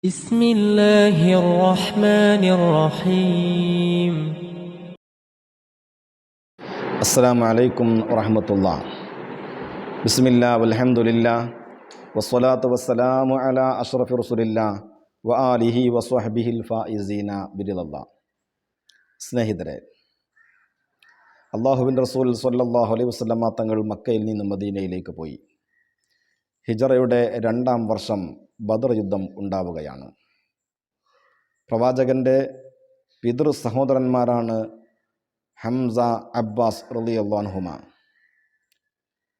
بسم الله الرحمن الرحيم. السلام عليكم ورحمة الله. بسم الله والحمد لله والصلاة والسلام على أشرف رسول الله وآله وصحبه الفائزين برضا الله. സ്നേഹിതരെ, അള്ളാഹുവിൻ്റെ റസൂൽ സ്വല്ലല്ലാഹു അലൈഹി വസല്ലമ തങ്ങൾ മക്കയിൽ നിന്ന് മദീനയിലേക്ക് പോയി. ഹിജറയുടെ 2-ാം വർഷം ബദർ യുദ്ധം ഉണ്ടാവുകയാണ്. പ്രവാചകൻ്റെ പിതൃ സഹോദരന്മാരാണ് ഹംസ, അബ്ബാസ് റളിയല്ലാഹു അൻഹുമ.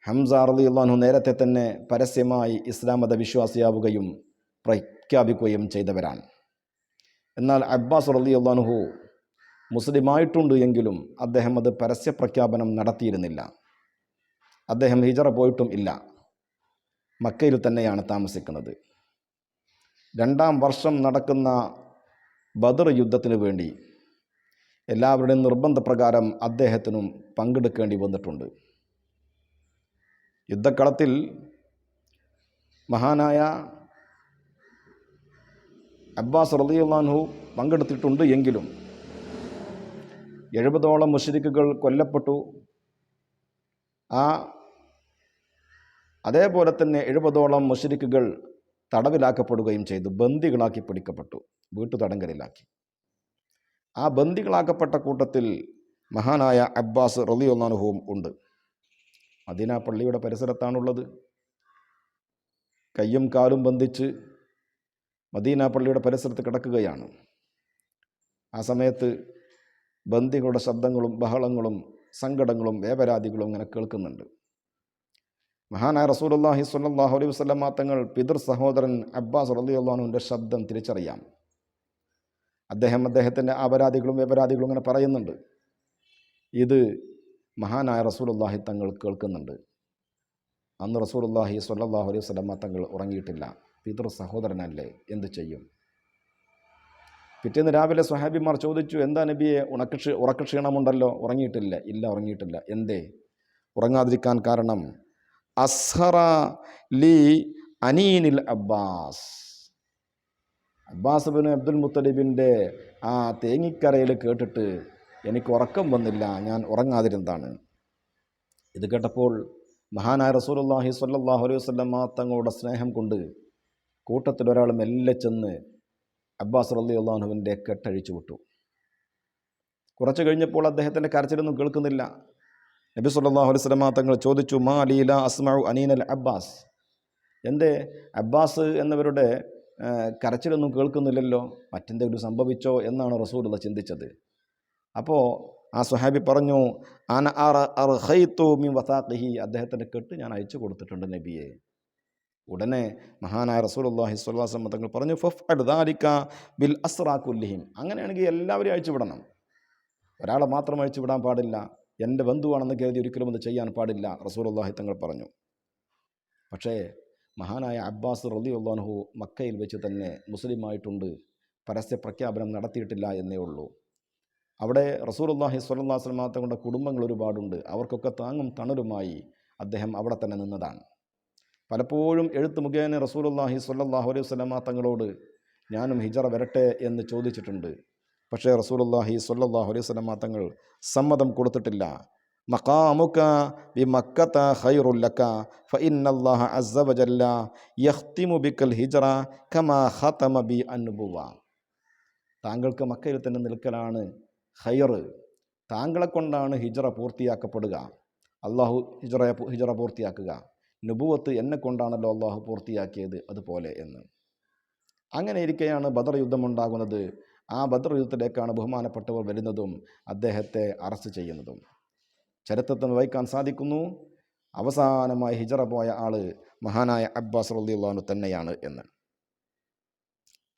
ഹംസ റളിയല്ലാഹു അൻഹു നേരത്തെ തന്നെ പരസ്യമായി ഇസ്ലാം മത വിശ്വാസിയാവുകയും പ്രഖ്യാപിക്കുകയും ചെയ്തവരാണ്. എന്നാൽ അബ്ബാസ് റളിയല്ലാഹു അൻഹു മുസ്ലിമായിട്ടുണ്ട് എങ്കിലും അദ്ദേഹം അത് പരസ്യ പ്രഖ്യാപനം നടത്തിയിരുന്നില്ല. അദ്ദേഹം ഹിജറ പോയിട്ടും ഇല്ല, മക്കയിൽ തന്നെയാണ് താമസിക്കുന്നത്. 2-ാം വർഷം നടക്കുന്ന ബദർ യുദ്ധത്തിന് വേണ്ടി എല്ലാവരുടെയും നിർബന്ധപ്രകാരം അദ്ദേഹത്തിനും പങ്കെടുക്കേണ്ടി വന്നിട്ടുണ്ട്. യുദ്ധക്കളത്തിൽ മഹാനായ അബ്ബാസ് റളിയല്ലാഹു അൻഹു പങ്കെടുത്തിട്ടുണ്ട് എങ്കിലും 70ഓളം മുശ്രിക്കുകൾ കൊല്ലപ്പെട്ടു. അതേപോലെ തന്നെ 70ഓളം മുശ്രിക്കുകൾ തടവിലാക്കപ്പെടുകയും ചെയ്തു, ബന്ദികളാക്കി പിടിക്കപ്പെട്ടു, വീട്ടുതടങ്കലിലാക്കി. ആ ബന്ദികളാക്കപ്പെട്ട കൂട്ടത്തിൽ മഹാനായ അബ്ബാസ് റളിയല്ലാഹു അൻഹുവും ഉണ്ട്. മദീന പള്ളിയുടെ പരിസരത്താണുള്ളത്. കയ്യും കാലും ബന്ധിച്ച് മദീന പള്ളിയുടെ പരിസരത്ത് കിടക്കുകയാണ്. ആ സമയത്ത് ബന്ദികളുടെ ശബ്ദങ്ങളും ബഹളങ്ങളും സങ്കടങ്ങളും വേവരാതികളും ഇങ്ങനെ കേൾക്കുന്നുണ്ട്. മഹാനായ റസൂലുള്ളാഹി സ്വല്ലല്ലാഹു അലൈഹി വസല്ലമ തങ്ങൾ പിതൃ സഹോദരൻ അബ്ബാസ് റളിയല്ലാഹു അൻഹുവിൻ്റെ ശബ്ദം തിരിച്ചറിയാം. അദ്ദേഹത്തിൻ്റെ അപരാധികളും വേപരാധികളും ഇങ്ങനെ പറയുന്നുണ്ട്. ഇത് മഹാനായ റസൂലുള്ളാഹി തങ്ങൾ കേൾക്കുന്നുണ്ട്. അന്ന് റസൂലുള്ളാഹി സ്വല്ലല്ലാഹു അലൈഹി വസല്ലമ തങ്ങൾ ഉറങ്ങിയിട്ടില്ല. പിതൃ സഹോദരനല്ലേ, എന്ത് ചെയ്യും? പിറ്റേന്ന് രാവിലെ സ്വഹാബിമാർ ചോദിച്ചു, എന്താ നബിയെ, ഉറക്കക്ഷീണമുണ്ടല്ലോ, ഉറങ്ങിയിട്ടില്ല? ഇല്ല, ഉറങ്ങിയിട്ടില്ല. എന്തേ ഉറങ്ങാതിരിക്കാൻ കാരണം? അസ്ഹറ ലി അനീനിൽ അബ്ബാസ്, അബ്ബാസ് ബിൻ അബ്ദുൽ മുത്തലിബിൻ്റെ ആ തേങ്ങിക്കരയിൽ കേട്ടിട്ട് എനിക്ക് ഉറക്കം വന്നില്ല, ഞാൻ ഉറങ്ങാതിരുന്നതാണ്. ഇത് കേട്ടപ്പോൾ മഹാനായ റസൂലുള്ളാഹി സ്വല്ലല്ലാഹു അലൈഹി വസല്ലമ തങ്ങളുടെ സ്നേഹം കൊണ്ട് കൂട്ടത്തിലൊരാൾ മെല്ലെ ചെന്ന് അബ്ബാസ് റളിയല്ലാഹു അൻഹുവിൻ്റെ കെട്ടഴിച്ചു വിട്ടു. കുറച്ച് കഴിഞ്ഞപ്പോൾ അദ്ദേഹത്തിൻ്റെ കരച്ചിലൊന്നും കേൾക്കുന്നില്ല. നബി സ്വല്ലല്ലാഹു അലൈഹി വസല്ലമ തങ്ങൾ ചോദിച്ചു, മാ ലീ ലാ അസ്മഉ അനീനൽ അബ്ബാസ്, എന്തേ അബ്ബാസ് എന്നവരുടെ കരച്ചിലൊന്നും കേൾക്കുന്നില്ലല്ലോ, മറ്റെന്തെങ്കിലും സംഭവിച്ചോ എന്നാണ് റസൂലുള്ള ചിന്തിച്ചത്. അപ്പോൾ ആ സ്വഹാബി പറഞ്ഞു, അന അർഖൈതു മിൻ വസാഖിഹി, അദ്ദേഹത്തിൻ്റെ കെട്ട് ഞാൻ അയച്ചു കൊടുത്തിട്ടുണ്ട് നബിയെ. ഉടനെ മഹാനായ റസൂലുള്ളാഹി സ്വല്ലല്ലാഹു അലൈഹി വസല്ലം തങ്ങൾ പറഞ്ഞു, ഫഫ്അൽ ദാലിക ബിൽ അസ്റാ കുല്ലിഹിം, അങ്ങനെയാണെങ്കിൽ എല്ലാവരെയും അയച്ചു വിടണം, ഒരാളെ മാത്രം അയച്ചു വിടാൻ പാടില്ല, എൻ്റെ ബന്ധുവാണെന്ന് കരുതി ഒരിക്കലും അത് ചെയ്യാൻ പാടില്ല, റസൂലുള്ളാഹി തങ്ങൾ പറഞ്ഞു. പക്ഷേ മഹാനായ അബ്ബാസ് റളിയല്ലാഹു അൻഹു മക്കയിൽ വെച്ച് തന്നെ മുസ്ലിമായിട്ടുണ്ട്, പരസ്യ പ്രഖ്യാപനം നടത്തിയിട്ടില്ല എന്നേ ഉള്ളൂ. അവിടെ റസൂലുള്ളാഹി സ്വല്ലല്ലാഹു അലൈഹി വസല്ലം തങ്ങളുടെ കുടുംബങ്ങൾ ഒരുപാടുണ്ട്, അവർക്കൊക്കെ താങ്ങും തണലുമായി അദ്ദേഹം അവിടെ തന്നെ നിന്നതാണ്. പലപ്പോഴും എഴുത്ത് മുഖേന റസൂലുള്ളാഹി സ്വല്ലല്ലാഹു അലൈഹി വസല്ലം തങ്ങളോട് ഞാനും ഹിജറ വരട്ടെ എന്ന് ചോദിച്ചിട്ടുണ്ട്. പക്ഷേ റസൂലുള്ളാഹി സ്വല്ലല്ലാഹു അലൈഹി വസല്ലം തങ്ങൾ സമ്മതം കൊടുത്തിട്ടില്ല. മഖാമുക ബി മക്കത ഖൈറുൽ ലക ഫഇന്നല്ലാഹ അസ്സ വജല്ല യഖ്തിമു ബിക്കൽ ഹിജ്റ കമാ ഖതമ ബി അന്നുബുവ, താങ്കൾക്ക് മക്കയിൽ തന്നെ നിൽക്കലാണ് ഖൈർ, താങ്കളെ കൊണ്ടാണ് ഹിജ്റ പൂർത്തിയാക്കപ്പെടുക, അള്ളാഹു ഹിജ്റ പൂർത്തിയാക്കുക, നുബുവത്ത് എന്നെ കൊണ്ടാണല്ലോ അള്ളാഹു പൂർത്തിയാക്കിയത് അതുപോലെ എന്ന്. അങ്ങനെ ഇരിക്കെയാണ് ബദർ യുദ്ധമുണ്ടാകുന്നത്. ആ ബദർ യുദ്ധത്തിലേക്കാണ് ബഹുമാനപ്പെട്ടവർ വരുന്നതും അദ്ദേഹത്തെ അറസ്റ്റ് ചെയ്യുന്നതും. ചരിത്രത്തിൽ വായിക്കാൻ സാധിക്കുന്നു, അവസാനമായി ഹിജറ പോയ ആള് മഹാനായ അബ്ബാസ് റളിയല്ലാഹു അൻഹു തന്നെയാണ് എന്ന്.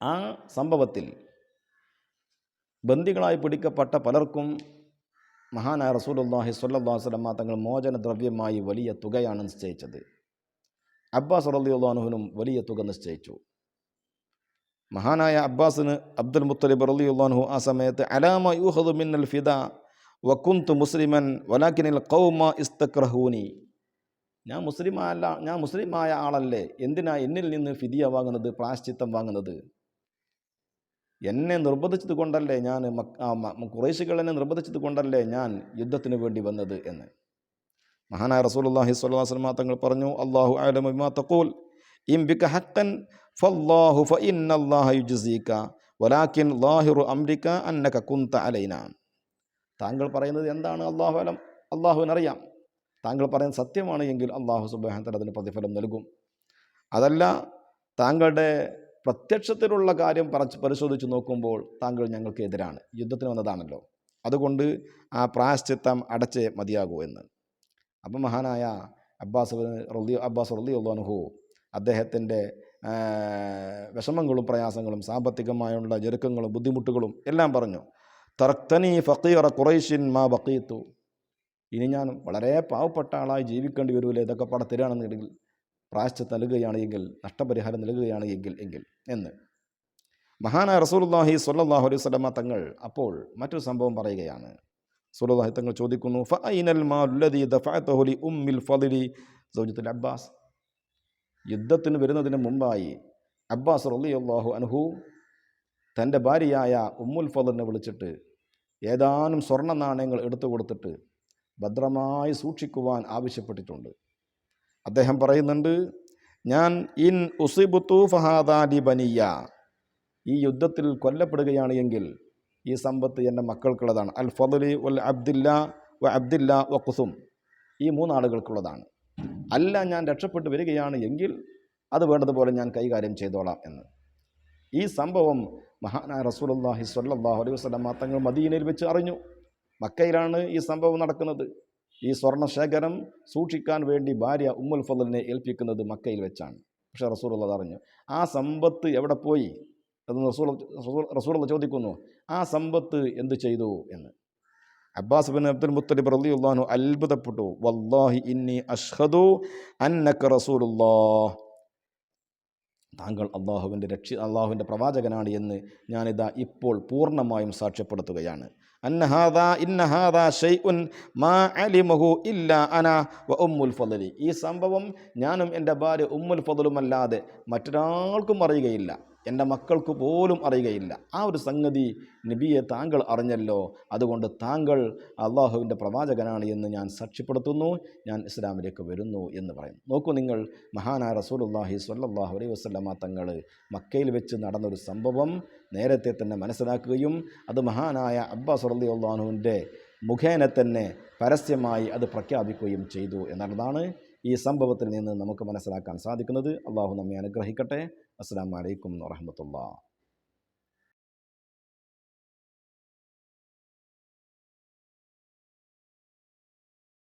ആ സംഭവത്തിൽ ബന്ദികളായി പിടിക്കപ്പെട്ട പലർക്കും മഹാനായ റസൂലുള്ളാഹി സ്വല്ലല്ലാഹു അലൈഹി വസല്ലം തങ്ങൾ മോചനദ്രവ്യമായി വലിയ തുകയാണ് നിശ്ചയിച്ചത്. അബ്ബാസ് റളിയല്ലാഹു അൻഹുവിനും വലിയ തുക നിശ്ചയിച്ചു. മഹാനായ അബ്ബാസിന് അബ്ദുൽ മുത്തലിബ് റളിയല്ലാഹു അൻഹു ആ സമയത്ത് അലാമ യൂഖദു മിന്നൽ ഫിദാ വകുന്തു മുസ്ലിമൻ വലാകിനിൽ ഖൗമ ഇസ്തക്റഹൂനി, ഞാൻ മുസ്ലിമായ ആളല്ലേ, എന്തിനാ എന്നിൽ നിന്ന് ഫിദിയ വാങ്ങുന്നത്, പ്രായശ്ചിത്തം വാങ്ങുന്നത്? എന്നെ നിർബന്ധിച്ചത് കൊണ്ടല്ലേ ഞാൻ ഖുറൈശികൾ എന്നെ നിർബന്ധിച്ചത് കൊണ്ടല്ലേ ഞാൻ യുദ്ധത്തിന് വേണ്ടി വന്നത് എന്ന്. മഹാനായ റസൂലുള്ളാഹി സ്വല്ലല്ലാഹു അലൈഹി വസല്ലം തങ്ങൾ പറഞ്ഞു, അല്ലാഹു അഅലമു ബിമാ തഖൂൽ ഇൻ ബിക ഹഖൻ ഫല്ലാഹു ഫഇന്നല്ലാഹ യുജ്സീക വലാകിൻ ളാഹിറു അംരിക അന്നക കുൻത അലൈനാ. താങ്കൾ പറയുന്നത് എന്താണ് അല്ലാഹു അലം, അല്ലാഹുവിനറിയാം. താങ്കൾ പറയുന്നത് സത്യമാണ് എങ്കിൽ അല്ലാഹു സുബ്ഹാനഹു വ തആല അതിന് പ്രതിഫലം നൽകും. അതല്ല, താങ്കളുടെ പ്രത്യക്ഷത്തിലുള്ള കാര്യം പരിശോധിച്ച് നോക്കുമ്പോൾ താങ്കൾ ഞങ്ങൾക്ക് എതിരാണ്, യുദ്ധത്തിന് വന്നതാണല്ലോ, അതുകൊണ്ട് ആ പ്രായശ്ചിത്തം അടച്ചേ മതിയാകൂ എന്ന്. അപ്പം മഹാനായ അബ്ബാസ് റളിയല്ലാഹു അൻഹു അദ്ദേഹത്തിൻ്റെ വിഷമങ്ങളും പ്രയാസങ്ങളും സാമ്പത്തികമായുള്ള ഞെരുക്കങ്ങളും ബുദ്ധിമുട്ടുകളും എല്ലാം പറഞ്ഞു. തറക്തനി ഫഖീറ ഖുറൈശിൻ മാ ബഖീതു, ഇനി ഞാൻ വളരെ പാവപ്പെട്ട ആളായി ജീവിക്കേണ്ടി വരൂലേ, ഇതൊക്കെ പട തരികയാണെന്നുണ്ടെങ്കിൽ, പ്രായശ്ചിത്തം നൽകുകയാണ് എങ്കിൽ, നഷ്ടപരിഹാരം നൽകുകയാണ് എങ്കിൽ എന്ന് മഹാനായ റസൂലുള്ളാഹി സ്വല്ലല്ലാഹു അലൈഹി വസല്ലം തങ്ങൾ അപ്പോൾ മറ്റൊരു സംഭവം പറയുകയാണ്. റസൂലുള്ളാഹി തങ്ങൾ ചോദിക്കുന്നു, ഫഅൈനൽ മാലു ലദീ ദഫഅതഹു ലി ഉമ്മിൽ ഫളിലി സൗജത്തുൽ അബ്ബാസ്. യുദ്ധത്തിന് വരുന്നതിന് മുമ്പായി അബ്ബാസ് റളിയല്ലാഹു അൻഹു തൻ്റെ ഭാര്യയായ ഉമ്മുൽ ഫളിലിനെ വിളിച്ചിട്ട് ഏതാനും സ്വർണ്ണ നാണയങ്ങൾ എടുത്തു കൊടുത്തിട്ട് ഭദ്രമായി സൂക്ഷിക്കുവാൻ ആവശ്യപ്പെട്ടിട്ടുണ്ട്. അദ്ദേഹം പറയുന്നുണ്ട്, ഞാൻ ഇൻ ഉസിബുതു ഫഹാദാ ലി ബനിയ, ഈ യുദ്ധത്തിൽ കൊല്ലപ്പെടുകയാണ് എങ്കിൽ ഈ സമ്പത്ത് എൻ്റെ മക്കൾക്കുള്ളതാണ്. അൽ ഫളി വൽ അബ്ദില്ല വ ഖുസും, ഈ 3 ആളുകൾക്കുള്ളതാണ്. അല്ല, ഞാൻ രക്ഷപ്പെട്ടു വരികയാണ് എങ്കിൽ അത് വേണ്ടതുപോലെ ഞാൻ കൈകാര്യം ചെയ്തോളാം എന്ന്. ഈ സംഭവം മഹാനായ റസൂലുള്ളാഹി സ്വല്ലല്ലാഹു അലൈഹി വസല്ലം തങ്ങൾ മദീനയിൽ വെച്ച് അറിഞ്ഞു. മക്കയിലാണ് ഈ സംഭവം നടക്കുന്നത്. ഈ സ്വർണ്ണശേഖരം സൂക്ഷിക്കാൻ വേണ്ടി ഭാര്യ ഉമ്മുൽ ഫളിലിനെ ഏൽപ്പിക്കുന്നത് മക്കയിൽ വെച്ചാണ്. പക്ഷേ റസൂലുള്ളാഹി അറിഞ്ഞു. ആ സമ്പത്ത് എവിടെ പോയി എന്ന് റസൂലുള്ളാഹി ചോദിക്കുന്നു. ആ സമ്പത്ത് എന്ത് ചെയ്തു എന്ന്. അബ്ബാസ് ബിൻ അബ്ദുൽ മുത്തലിബ് റളിയല്ലാഹു അൻഹു അത്ഭുതപ്പെട്ടു. വല്ലാഹി ഇന്നി അഷ്ഹദു അന്നക റസൂലുള്ളാഹ്, താങ്കൾ അള്ളാഹുവിൻ്റെ പ്രവാചകനാണ് എന്ന് ഞാനിതാ ഇപ്പോൾ പൂർണ്ണമായും സാക്ഷ്യപ്പെടുത്തുകയാണ്. ഇന്ന ഹാദാ ഷൈഉൻ മാ അലിമഹു ഇല്ലാ അന വ ഉമ്മുൽ ഫളി, ഈ സംഭവം ഞാനും എൻ്റെ ഭാര്യ ഉമ്മുൽ ഫളുമല്ലാതെ മറ്റൊരാൾക്കും അറിയുകയില്ല, എൻ്റെ മക്കൾക്ക് പോലും അറിയുകയില്ല. ആ ഒരു സംഗതി നബിയെ താങ്കൾ അറിഞ്ഞല്ലോ, അതുകൊണ്ട് താങ്കൾ അള്ളാഹുവിൻ്റെ പ്രവാചകനാണ് എന്ന് ഞാൻ സാക്ഷ്യപ്പെടുത്തുന്നു, ഞാൻ ഇസ്ലാമിലേക്ക് വരുന്നു എന്ന് പറയുന്നു. നോക്കൂ നിങ്ങൾ, മഹാനായ റസൂലുള്ളാഹി സ്വല്ലല്ലാഹു അലൈഹി വസല്ലമ തങ്ങൾ മക്കയിൽ വെച്ച് നടന്നൊരു സംഭവം നേരത്തെ തന്നെ മനസ്സിലാക്കുകയും അത് മഹാനായ അബ്ബാസ് റളിയല്ലാഹു അൻഹുവിൻ്റെ മുഖേന തന്നെ പരസ്യമായി അത് പ്രഖ്യാപിക്കുകയും ചെയ്തു എന്നുള്ളതാണ് ഈ സംഭവത്തിൽ നിന്ന് നമുക്ക് മനസ്സിലാക്കാൻ സാധിക്കുന്നത്. അള്ളാഹു നമ്മെ അനുഗ്രഹിക്കട്ടെ. അസ്സലാമു അലൈക്കും വറഹ്മത്തുള്ളാഹി.